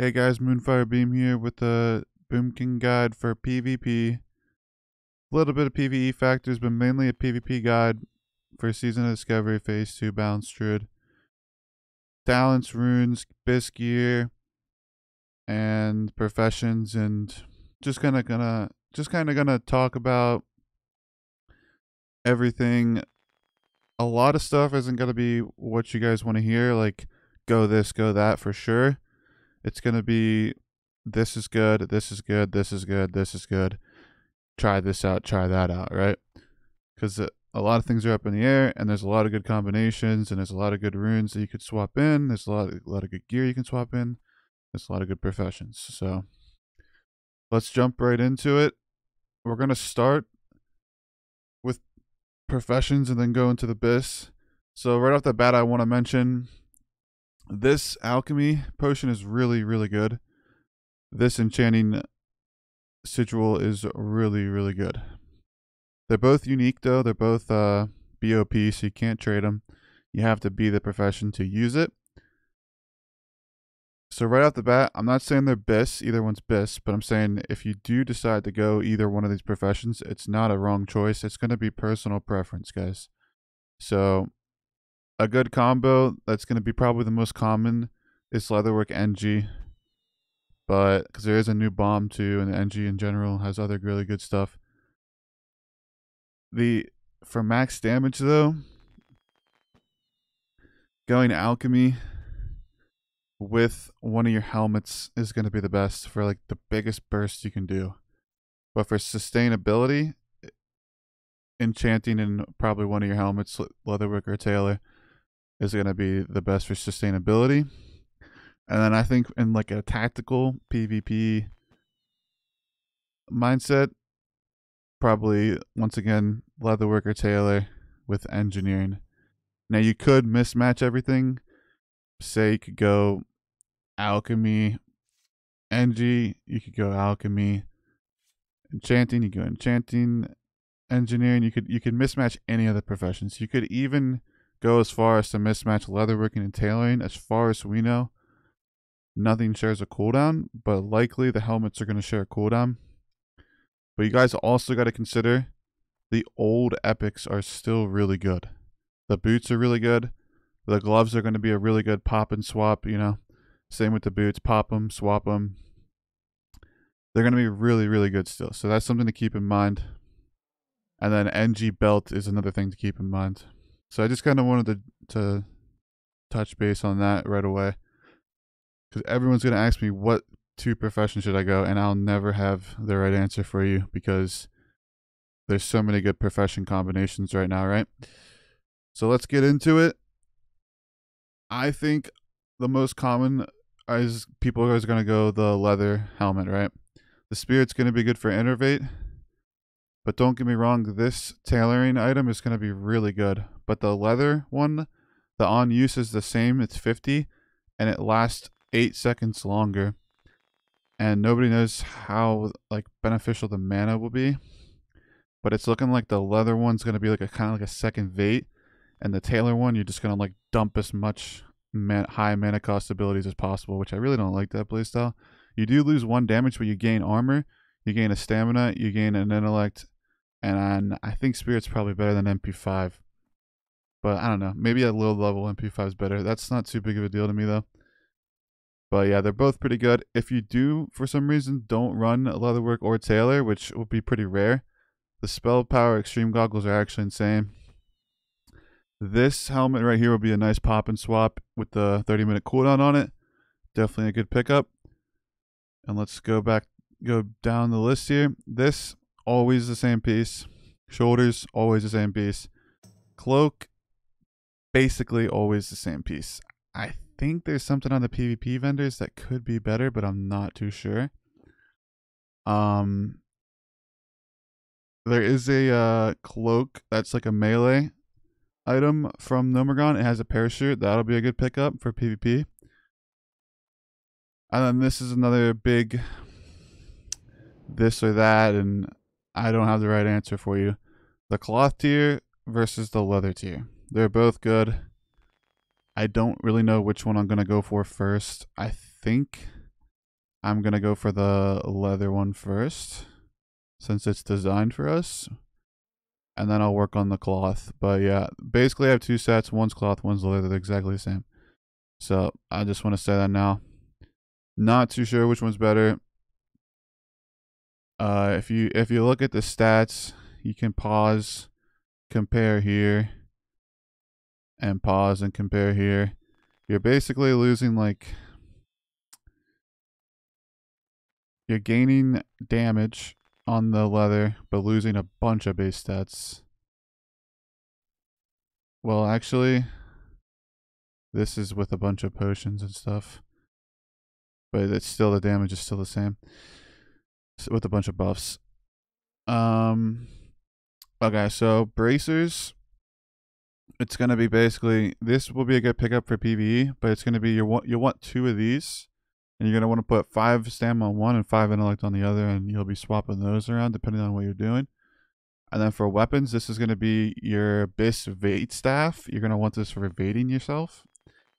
Hey guys, Moonfirebeam here with the boomkin guide for PvP. A little bit of PvE factors, but mainly a PvP guide for Season of Discovery Phase 2 Balanced Druid. Talents, runes, BiS gear, and professions, and just gonna talk about everything. A lot of stuff isn't gonna be what you guys want to hear, like go this, go that for sure. It's gonna be this is good, this is good, this is good, this is good. Try this out, try that out, right? Because a lot of things are up in the air, and there's a lot of good combinations, and there's a lot of good runes that you could swap in. There's a lot of good gear you can swap in. There's a lot of good professions. So let's jump right into it. We're gonna start with professions and then go into the BiS. So right off the bat, I want to mention this alchemy potion is really, really good. This enchanting sigil is really, really good. They're both unique though. They're both BOP, so you can't trade them. You have to be the profession to use it. So right off the bat, I'm not saying they're BiS, either one's BiS, but I'm saying if you do decide to go either one of these professions, it's not a wrong choice. It's going to be personal preference, guys. So a good combo that's going to be probably the most common is Leatherwork NG. But because there is a new bomb too, and the NG in general has other really good stuff. For max damage though, going alchemy with one of your helmets is going to be the best for like the biggest burst you can do. But for sustainability, enchanting in probably one of your helmets, Leatherwork or Tailor, is going to be the best for sustainability. And then I think in like a tactical PvP mindset, probably once again Leatherwork or Tailor with engineering. Now you could mismatch everything. Say you could go alchemy NG, you could go alchemy enchanting, you go enchanting engineering. You could mismatch any of the professions. You could even go as far as to mismatch leatherworking and tailoring. As far as we know, nothing shares a cooldown, but likely the helmets are going to share a cooldown. But you guys also got to consider the old epics are still really good. The boots are really good. The gloves are going to be a really good pop and swap, you know. Same with the boots, pop them, swap them. They're going to be really, really good still. So that's something to keep in mind. And then NG belt is another thing to keep in mind. So I just kind of wanted to touch base on that right away. Because everyone's going to ask me what two professions should I go, and I'll never have the right answer for you because there's so many good profession combinations right now, right? So let's get into it. I think the most common is people are going to go the leather helmet, right? The spirit's going to be good for innervate. But don't get me wrong, this tailoring item is going to be really good. But the leather one, the on use is the same. It's 50, and it lasts 8 seconds longer. And nobody knows how like beneficial the mana will be. But it's looking like the leather one's going to be like a kind of like a second Vate. And the tailor one, you're just going to like dump as much high mana cost abilities as possible, which I really don't like that playstyle. You do lose 1 damage, but you gain armor, you gain a stamina, you gain an intellect, and I think Spirit's probably better than MP5. But I don't know. Maybe at low level, MP5 is better. That's not too big of a deal to me, though. But yeah, they're both pretty good. If you do, for some reason, don't run Leatherwork or Tailor, which will be pretty rare, the Spell Power Extreme Goggles are actually insane. This helmet right here will be a nice pop and swap with the 30-minute cooldown on it. Definitely a good pickup. And let's go down the list here. This, always the same piece. Shoulders, always the same piece. Cloak, basically always the same piece. I think there's something on the PvP vendors that could be better, but I'm not too sure. There is a cloak that's like a melee item from Nomergon. It has a parachute. That'll be a good pickup for PvP. And then this is another big this or that, and I don't have the right answer for you. The cloth tier versus the leather tier. They're both good. I don't really know which one I'm going to go for first. I think I'm going to go for the leather one first, since it's designed for us. And then I'll work on the cloth. But yeah, basically I have two sets. One's cloth, one's leather. They're exactly the same. So I just want to say that now. Not too sure which one's better. If you look at the stats, you can pause, compare here, and pause and compare here. You're basically losing like, you're gaining damage on the leather, but losing a bunch of base stats. Well, actually, this is with a bunch of potions and stuff, but it's still, the damage is still the same with a bunch of buffs. Okay, so bracers. It's gonna be basically, this will be a good pickup for PvE, but it's gonna be you want two of these, and you're gonna want to put 5 stamina on one and 5 intellect on the other, and you'll be swapping those around depending on what you're doing. And then for weapons, this is gonna be your BiS Vade Staff. You're gonna want this for evading yourself,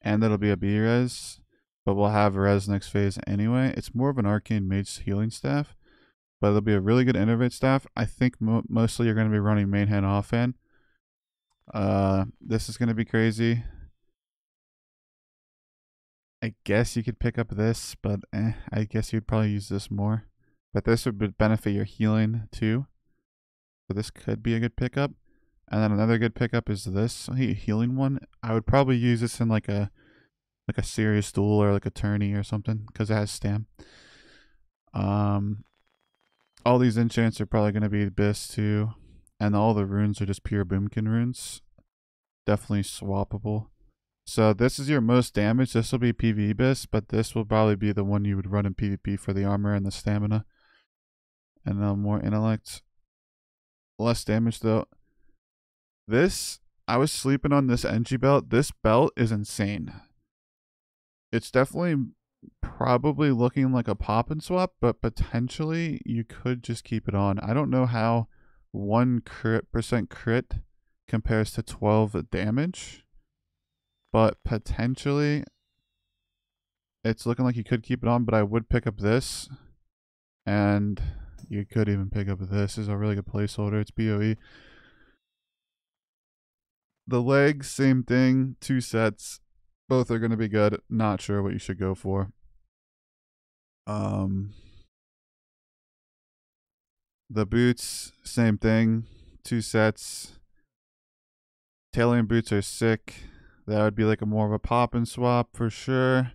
and it'll be a B-res, but we'll have res next phase anyway. It's more of an arcane mage healing staff, but it'll be a really good innervate staff. I think mostly you're gonna be running main hand, off hand. This is gonna be crazy. I guess you could pick up this, but I guess you'd probably use this more. But this would benefit your healing too. So this could be a good pickup. And then another good pickup is this healing one. I would probably use this in like a serious duel or like a tourney or something, because it has stam. All these enchants are probably gonna be BiS too. And all the runes are just pure boomkin runes. Definitely swappable. So this is your most damage. This will be PvE BiS, but this will probably be the one you would run in PvP for the armor and the stamina. And more intellect. Less damage though. This, I was sleeping on this NG belt. This belt is insane. It's definitely probably looking like a pop and swap, but potentially you could just keep it on. I don't know how 1% crit compares to 12 damage, but potentially it's looking like you could keep it on. But I would pick up this, and you could even pick up this. Is a really good placeholder. It's BOE. The legs, same thing, 2 sets. Both are going to be good. Not sure what you should go for. The boots, same thing, 2 sets. Tailoring boots are sick. That would be like a more of a pop and swap for sure.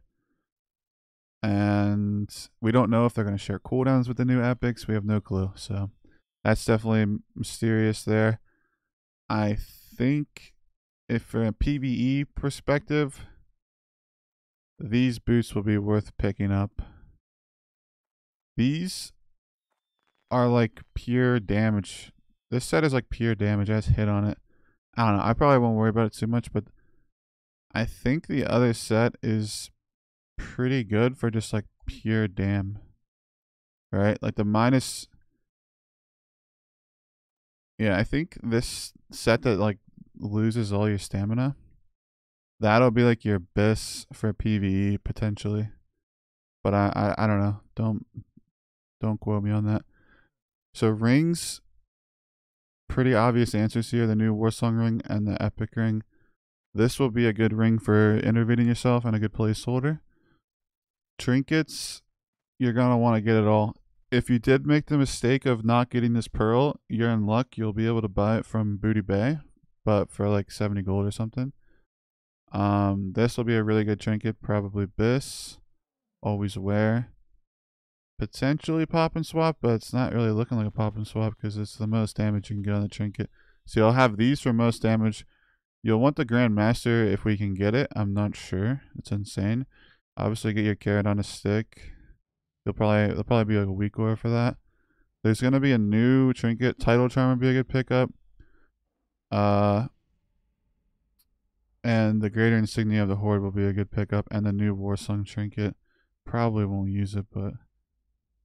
And we don't know if they're going to share cooldowns with the new epics. We have no clue. So that's definitely mysterious there. I think if from a PvE perspective, these boots will be worth picking up. These are like pure damage. This set is like pure damage. It has hit on it. I don't know. I probably won't worry about it too much, but I think the other set is pretty good for just like pure dam. Right? Like the minus. Yeah, I think this set that like loses all your stamina, that'll be like your BiS for PvE potentially. But I don't know. Don't quote me on that. So rings, pretty obvious answers here. The new Warsong ring and the epic ring. This will be a good ring for innovating yourself and a good placeholder. Trinkets, you're gonna want to get it all. If you did make the mistake of not getting this pearl, you're in luck. You'll be able to buy it from Booty Bay, but for like 70 gold or something. This will be a really good trinket, probably BiS. Always wear. Potentially pop and swap, but it's not really looking like a pop and swap because it's the most damage you can get on the trinket. So you'll have these for most damage. You'll want the Grandmaster if we can get it. I'm not sure. It's insane. Obviously, get your carrot on a stick. They'll probably be like a weak ore for that. There's gonna be a new trinket. Title Charm would be a good pickup. And the Greater Insignia of the Horde will be a good pickup. And the new Warsong trinket. Probably won't use it, but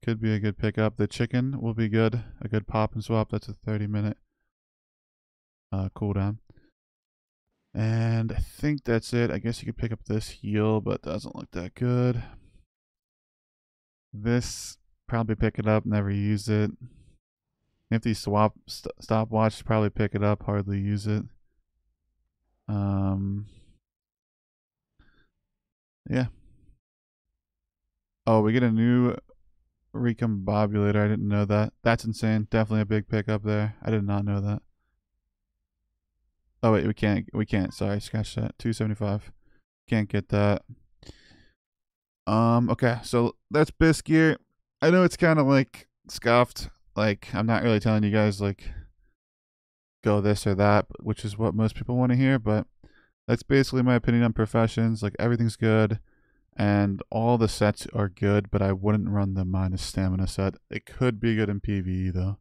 could be a good pickup. The chicken will be good. A good pop and swap. That's a 30-minute cooldown. And I think that's it. I guess you could pick up this heal, but it doesn't look that good. This, probably pick it up, never use it. Nifty stopwatch, probably pick it up, hardly use it. Yeah. Oh, we get a new recombobulator. I didn't know that. That's insane. Definitely a big pickup there. I did not know that. Oh wait, we can't. Sorry, scratch that. 275. Can't get that. Okay, so that's BiS gear. I know it's kind of like scuffed. Like, I'm not really telling you guys like go this or that, which is what most people want to hear, but that's basically my opinion on professions. Like, everything's good and all the sets are good, but I wouldn't run the minus stamina set. It could be good in PvE though.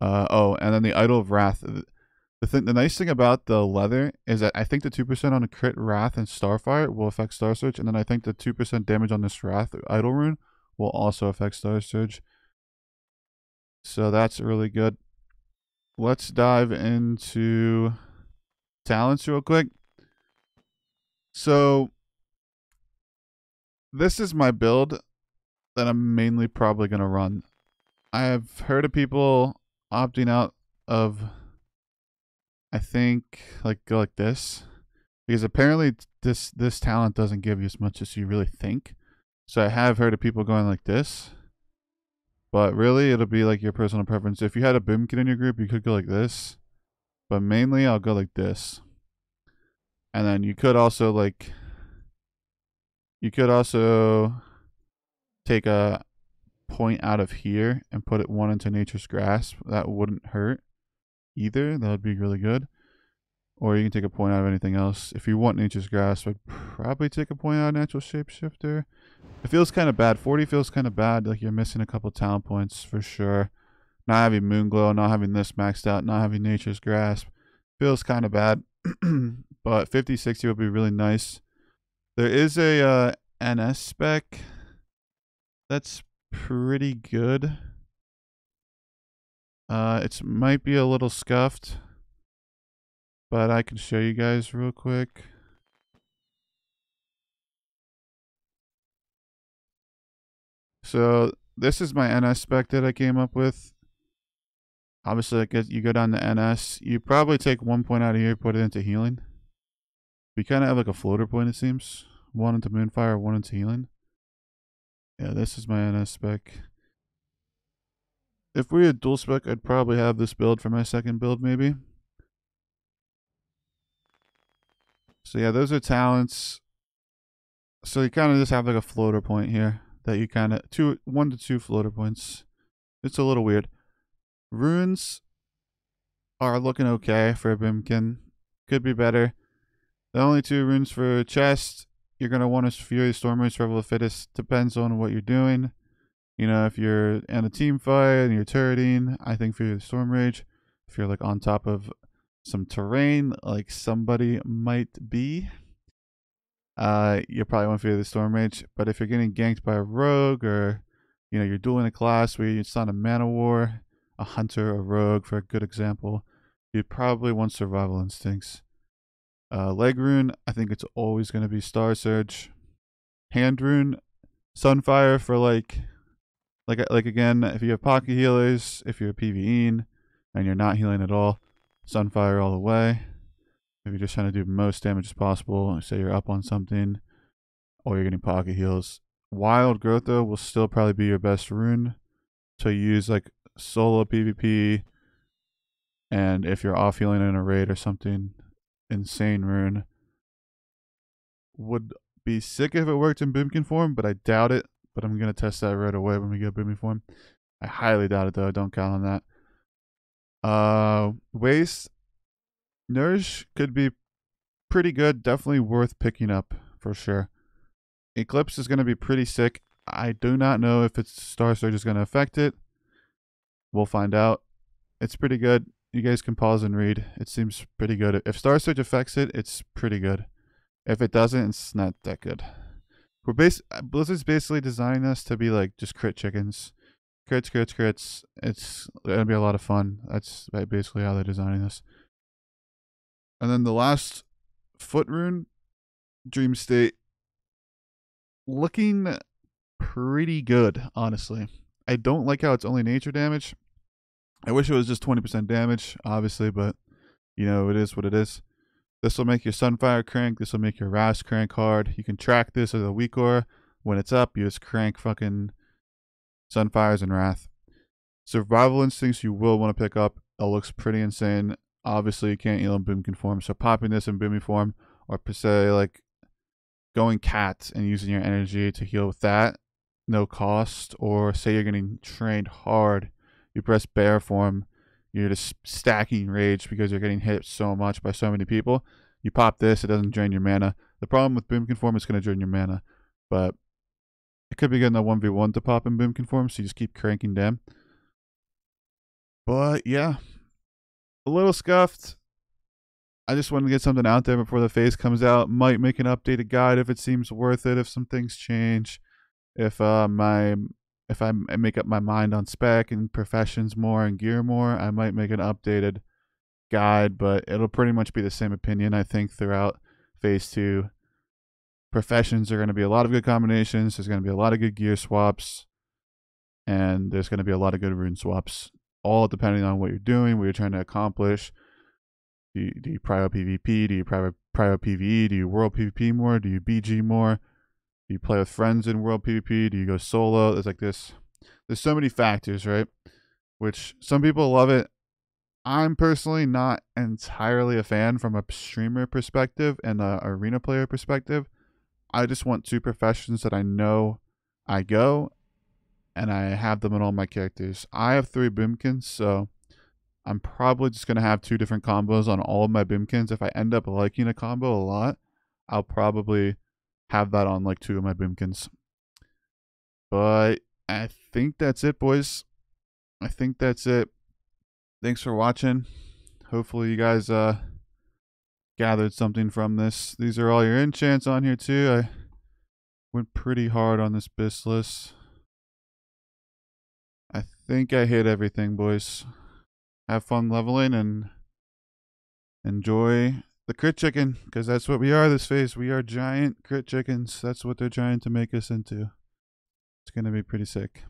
Oh, and then the Idol of Wrath. The nice thing about the leather is that I think the 2% on a crit Wrath and Starfire will affect Star Surge, and then I think the 2% damage on this Wrath Idol rune will also affect Star Surge. So that's really good. Let's dive into talents real quick. So this is my build that I'm mainly probably going to run. I have heard of people opting out of, I think, like go like this, because apparently this talent doesn't give you as much as you really think. So I have heard of people going like this, but really it'll be like your personal preference. If you had a boomkin in your group, you could go like this, but mainly I'll go like this. And then you could also take a point out of here and put it one into Nature's Grasp. That wouldn't hurt either. That would be really good. Or you can take a point out of anything else. If you want Nature's Grasp, I'd probably take a point out of Natural Shapeshifter. It feels kind of bad. 40 feels kind of bad. Like you're missing a couple talent points for sure. Not having Moonglow, not having this maxed out, not having Nature's Grasp. Feels kind of bad. But 50, 60 would be really nice. There is a NS spec that's pretty good. It might be a little scuffed, but I can show you guys real quick. So this is my NS spec that I came up with. Obviously, you go down to NS. You probably take 1 point out of here, put it into healing. We kind of have like a floater point, it seems. 1 into Moonfire, 1 into healing. Yeah, this is my NS spec. If we had dual spec, I'd probably have this build for my second build, maybe. So yeah, those are talents. So you kind of just have like a floater point here that you kind of 1 to 2 floater points. It's a little weird. Runes are looking okay for a Bimkin. Could be better. The only 2 runes for chest, you're going to want is Fury, Stormrage, Revel of Fittest. Depends on what you're doing. You know, if you're in a team fight and you're turreting, I think Fury, Stormrage. If you're like on top of some terrain, like somebody might be, you probably want Fury, Stormrage. But if you're getting ganked by a rogue, or you know, you're dueling a class where it's not a mana war, a hunter, a rogue, for a good example, you'd probably want Survival Instincts. Leg rune, I think it's always going to be Star Surge. Hand rune, Sunfire for like again, if you have pocket healers, if you're PvEing and you're not healing at all, Sunfire all the way. If you're just trying to do most damage as possible, say you're up on something, or you're getting pocket heals. Wild Growth though will still probably be your best rune to use like solo PvP, and if you're off healing in a raid or something, insane rune. Would be sick if it worked in Boomkin form, but I doubt it. But I'm gonna test that right away when we get Boomkin form. I highly doubt it though. Don't count on that. Waste Nourish could be pretty good. Definitely worth picking up for sure. Eclipse is gonna be pretty sick. I do not know if it's Star Surge is gonna affect it. We'll find out. It's pretty good. You guys can pause and read. It seems pretty good. If Star Surge affects it, it's pretty good. If it doesn't, it's not that good. Blizzard's basically designing us to be like just crit chickens. Crits, crits, crits. It's gonna be a lot of fun. That's basically how they're designing this. And then the last foot rune, Dream State, looking pretty good, honestly. I don't like how it's only nature damage. I wish it was just 20% damage, obviously, but you know, it is what it is. This will make your Sunfire crank. This will make your Rast crank hard. You can track this as a weak aura. When it's up, you just crank fucking Sunfires and Wrath. Survival Instincts you will want to pick up. It looks pretty insane. Obviously, you can't heal in boomkin form, so popping this in boomy form, or per se, like going cat and using your energy to heal with that, no cost, or say you're getting trained hard, you press bear form, you're just stacking rage because you're getting hit so much by so many people. You pop this, it doesn't drain your mana. The problem with boomkin form is going to drain your mana, but it could be getting a 1v1 to pop in boomkin form, so you just keep cranking them. But yeah, a little scuffed. I just wanted to get something out there before the phase comes out. Might make an updated guide if it seems worth it, if some things change. If I make up my mind on spec and professions more and gear more, I might make an updated guide, but it'll pretty much be the same opinion, I think, throughout phase 2. Professions are going to be a lot of good combinations. There's going to be a lot of good gear swaps, and there's going to be a lot of good rune swaps, all depending on what you're doing, what you're trying to accomplish. Do you prio PvP? Do you prio PvE? Do you world PvP more? Do you BG more? Do you play with friends in world PvP? Do you go solo? There's like this. There's so many factors, right? Which some people love it. I'm personally not entirely a fan from a streamer perspective and a arena player perspective. I just want 2 professions that I know I go, and I have them in all my characters. I have 3 boomkins, so I'm probably just going to have 2 different combos on all of my boomkins. If I end up liking a combo a lot, I'll probably have that on like 2 of my boomkins. But I think that's it, boys. I think that's it. Thanks for watching. Hopefully you guys gathered something from this. These are all your enchants on here too. I went pretty hard on this BiS list. I think I hit everything, boys. Have fun leveling and enjoy the crit chicken, because that's what we are this phase. We are giant crit chickens. That's what they're trying to make us into. It's going to be pretty sick.